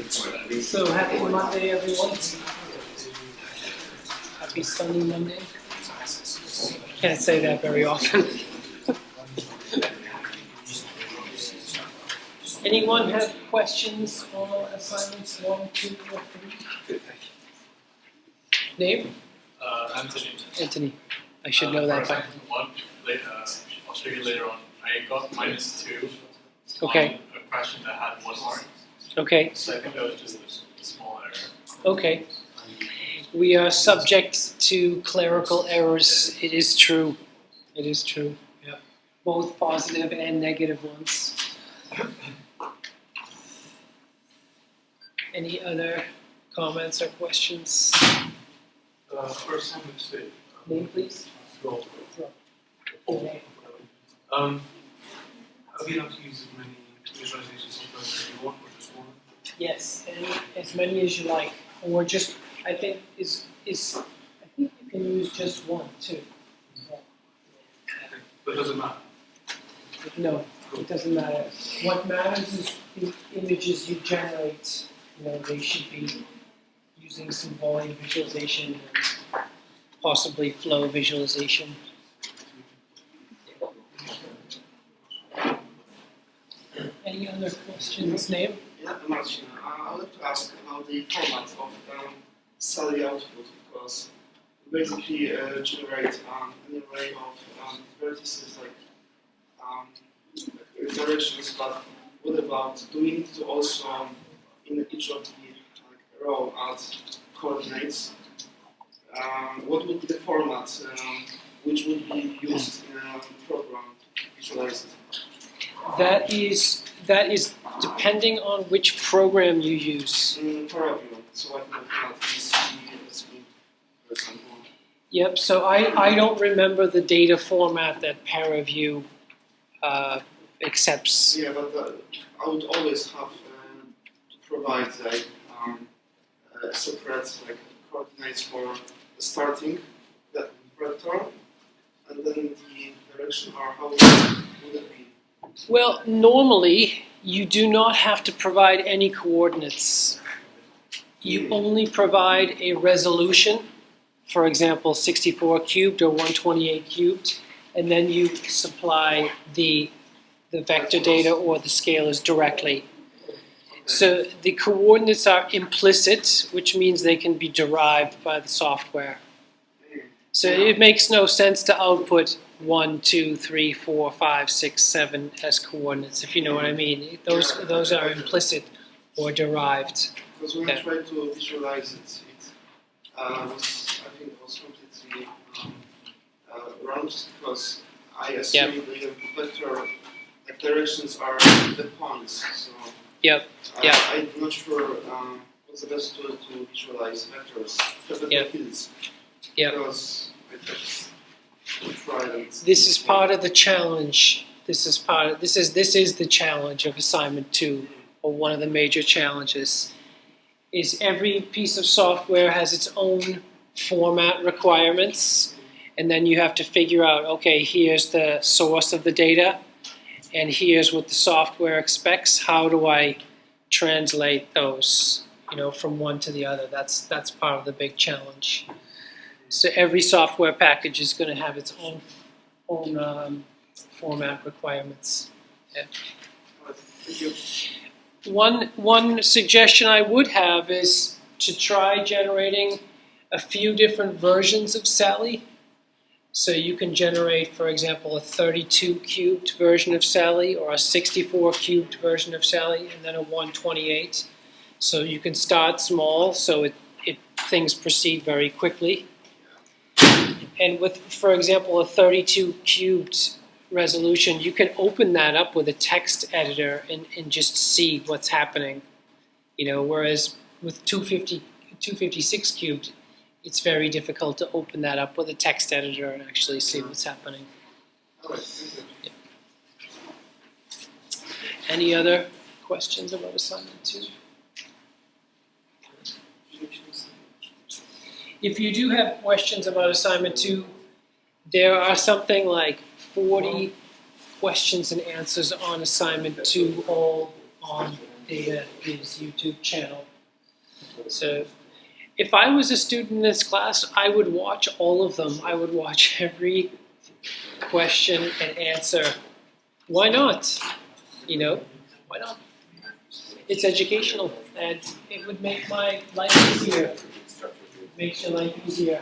So happy Monday, everyone. Happy sunny Monday. Can't say that very often. Anyone have questions on assignments 1, 2, or 3? Name? Anthony. Anthony. I should know that. For one, I'll show you later on. I got -2 Okay. on a question that had 1 mark. Okay. So I think that was just a small error. Okay. We are subject to clerical errors. It is true. It is true. Yeah. Both positive and negative ones. Any other comments or questions? First one, let's see. Name, please. Okay. Have you not used as many visualization software as you want, or just one? Yes, and as many as you like, or just I think I think you can use just one too. But it doesn't matter. No, it doesn't matter. What matters is the images you generate. You know, they should be using some volume visualization and possibly flow visualization. Any other questions, Name? Yeah, Marcin, I would like to ask about the format of Sally output, because we basically generate an array of vertices like directions, but what about, do we need to also in each of the row add coordinates? What would be the format which would be used in a program to visualize it? That is depending on which program you use. Paraview, so I can add this for example. Yep, so I don't remember the data format that Paraview accepts. Yeah, but I would always have to provide like separate like coordinates for the starting that vector, and then the direction, or how would it be? Well, normally you do not have to provide any coordinates. You only provide a resolution, for example, 64 cubed or 128 cubed, and then you supply the vector data or the scalars directly. So the coordinates are implicit, which means they can be derived by the software. So it makes no sense to output 1, 2, 3, 4, 5, 6, 7 as coordinates, if you know what I mean. Those are implicit or derived. Because when I tried to visualize it, was, I think it was completely wrong, just because I assumed the vector directions are the points. So I'm not sure what's the best tool to visualize vectors, vector fields. Because I just tried it. This is part of the challenge. This is the challenge of assignment 2, or one of the major challenges. Is every piece of software has its own format requirements, and then you have to figure out, okay, here's the source of the data, and here's what the software expects. How do I translate those, from one to the other? That's part of the big challenge. So every software package is going to have its own format requirements. Yeah. Thank you. One suggestion I would have is to try generating a few different versions of Sally. So you can generate, for example, a 32 cubed version of Sally, or a 64 cubed version of Sally, and then a 128. So you can start small, so things proceed very quickly. And with, for example, a 32 cubed resolution, you can open that up with a text editor and just see what's happening. Whereas with 256 cubed, it's very difficult to open that up with a text editor and actually see what's happening. Yeah. Any other questions about assignment 2? If you do have questions about assignment 2, there are something like 40 questions and answers on assignment 2, all on Data, his YouTube channel. So if I was a student in this class, I would watch all of them. I would watch every question and answer. Why not? You know, why not? It's educational, and it would make my life easier. It makes your life easier.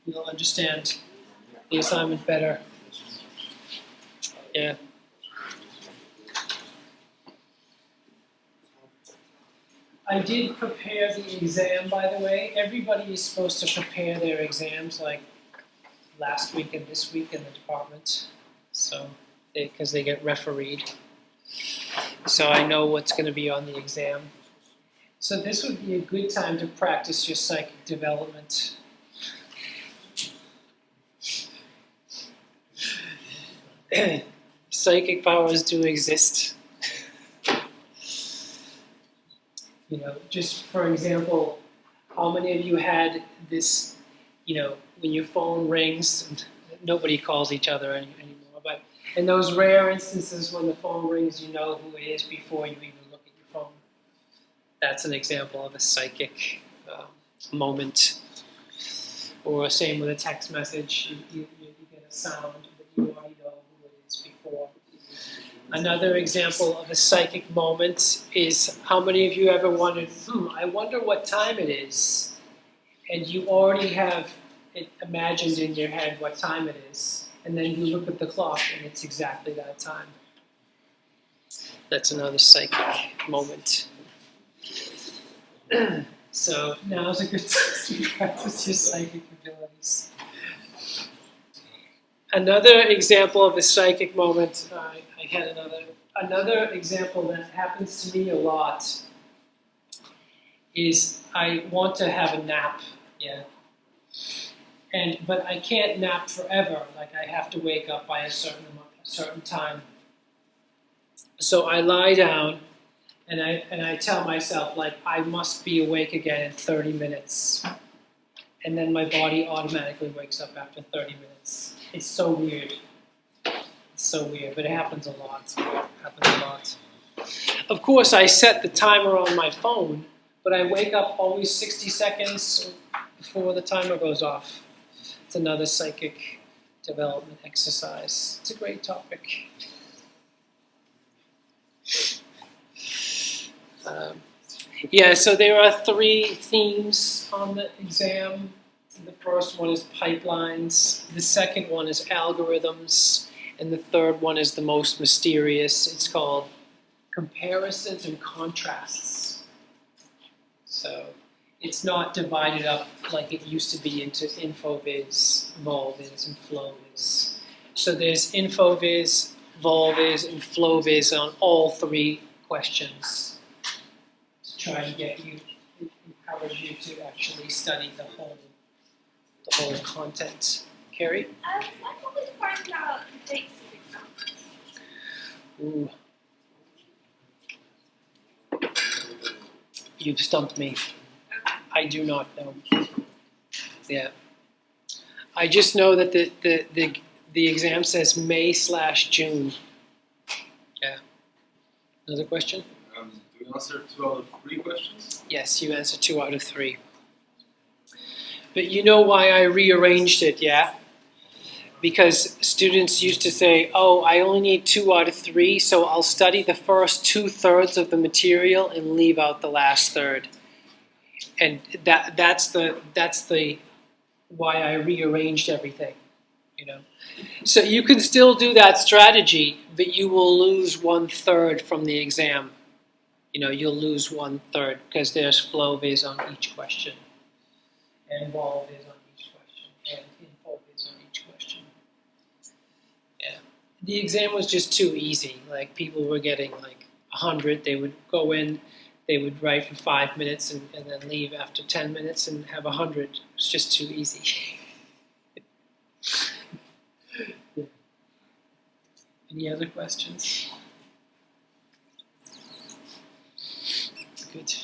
You'll understand the assignment better. Yeah. I did prepare the exam, by the way. Everybody is supposed to prepare their exams like last week and this week in the department. So, because they get refereed. So I know what's going to be on the exam. So this would be a good time to practice your psychic development. Psychic powers do exist. You know, just for example, how many of you had this, you know, when your phone rings, and nobody calls each other anymore, but in those rare instances when the phone rings, you know who it is before you even look at your phone. That's an example of a psychic moment. Or same with a text message, you get a sound, but you already know who it is before. Another example of a psychic moment is how many of you ever wondered, I wonder what time it is? And you already have it imagined in your head what time it is. And then you look at the clock and it's exactly that time. That's another psychic moment. So now's a good time to practice your psychic abilities. Another example of a psychic moment, I had another example that happens to me a lot is I want to have a nap, yeah. But I can't nap forever, like I have to wake up by a certain time. So I lie down and I tell myself, like, I must be awake again in 30 minutes. And then my body automatically wakes up after 30 minutes. It's so weird. It's so weird, but it happens a lot. Of course, I set the timer on my phone, but I wake up always 60 seconds before the timer goes off. It's another psychic development exercise. It's a great topic. Yeah, so there are 3 themes on the exam. The first one is pipelines, the second one is algorithms, and the third one is the most mysterious. It's called comparisons and contrasts. So it's not divided up like it used to be into InfoViz, VolViz, and FlowViz. So there's InfoViz, VolViz, and FlowViz on all 3 questions to try to get you, encourage you to actually study the whole content. Carrie? When will we find out the dates of exams? Ooh. You've stumped me. I do not know. Yeah. I just know that the exam says May/June. Yeah. Another question? Do we answer 2 out of 3 questions? Yes, you answered 2 out of 3. But you know why I rearranged it, yeah? Because students used to say, oh, I only need 2 out of 3, so I'll study the first 2/3 of the material and leave out the last third. And that's the why I rearranged everything, you know. So you can still do that strategy, but you will lose 1/3 from the exam. You know, you'll lose 1/3 because there's FlowViz on each question, and VolViz on each question, and InfoViz on each question. Yeah, the exam was just too easy. Like people were getting like 100. They would go in, they would write for 5 minutes and then leave after 10 minutes and have 100. It's just too easy. Yeah. Any other questions? Good.